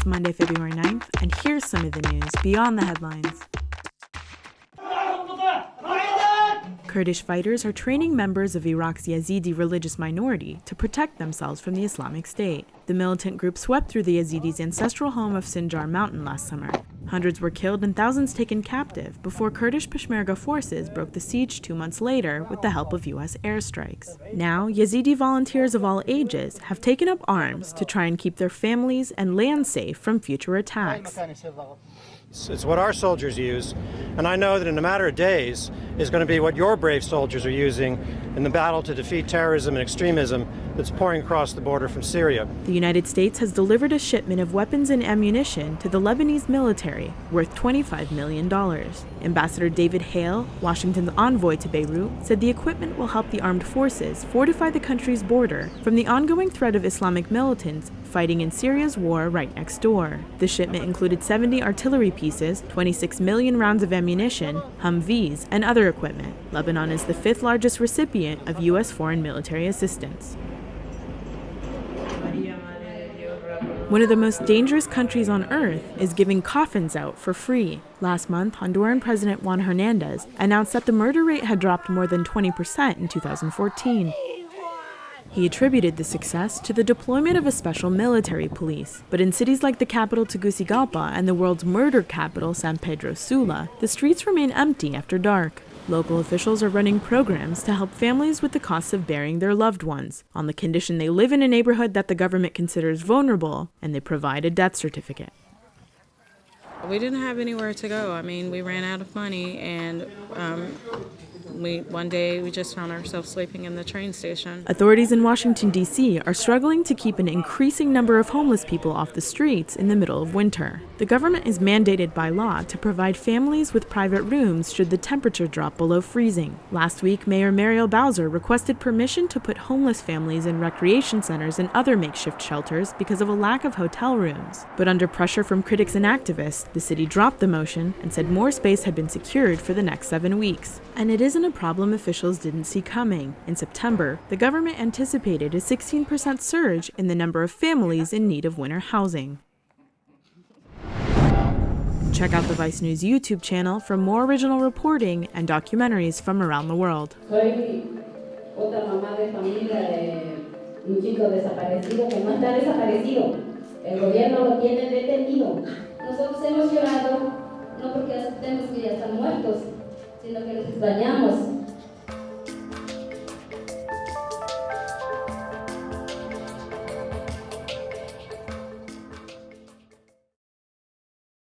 It's Monday, February 9th, and here's some of the news beyond the headlines. Kurdish fighters are training members of Iraq's Yazidi religious minority to protect themselves from the Islamic State. The militant group swept through the Yazidis' ancestral home of Sinjar Mountain last summer. Hundreds were killed and thousands taken captive before Kurdish Peshmerga forces broke the siege 2 months later with the help of U.S. airstrikes. Now, Yazidi volunteers of all ages have taken up arms to try and keep their families and land safe from future attacks. It's what our soldiers use, and I know that in a matter of days is going to be what your brave soldiers are using in the battle to defeat terrorism and extremism that's pouring across the border from Syria. The United States has delivered a shipment of weapons and ammunition to the Lebanese military worth $25 million. Ambassador David Hale, Washington's envoy to Beirut, said the equipment will help the armed forces fortify the country's border from the ongoing threat of Islamic militants fighting in Syria's war right next door. The shipment included 70 artillery pieces, 26 million rounds of ammunition, Humvees, and other equipment. Lebanon is the fifth largest recipient of U.S. foreign military assistance. One of the most dangerous countries on earth is giving coffins out for free. Last month, Honduran President Juan Hernandez announced that the murder rate had dropped more than 20% in 2014. He attributed the success to the deployment of a special military police. But in cities like the capital Tegucigalpa and the world's murder capital, San Pedro Sula, the streets remain empty after dark. Local officials are running programs to help families with the costs of burying their loved ones, on the condition they live in a neighborhood that the government considers vulnerable and they provide a death certificate. We didn't have anywhere to go. I mean, we ran out of money, and one day we just found ourselves sleeping in the train station. Authorities in Washington, D.C. are struggling to keep an increasing number of homeless people off the streets in the middle of winter. The government is mandated by law to provide families with private rooms should the temperature drop below freezing. Last week, Mayor Muriel Bowser requested permission to put homeless families in recreation centers and other makeshift shelters because of a lack of hotel rooms. But under pressure from critics and activists, the city dropped the motion and said more space had been secured for the next 7 weeks. And it isn't a problem officials didn't see coming. In September, the government anticipated a 16% surge in the number of families in need of winter housing. Check out the VICE News YouTube channel for more original reporting and documentaries from around the world. Soy otra mamá de familia de un chico desaparecido que no está desaparecido. El gobierno lo tiene detenido. Nosotros hemos llorado no porque aceptemos que ya están muertos, sino que los extrañamos.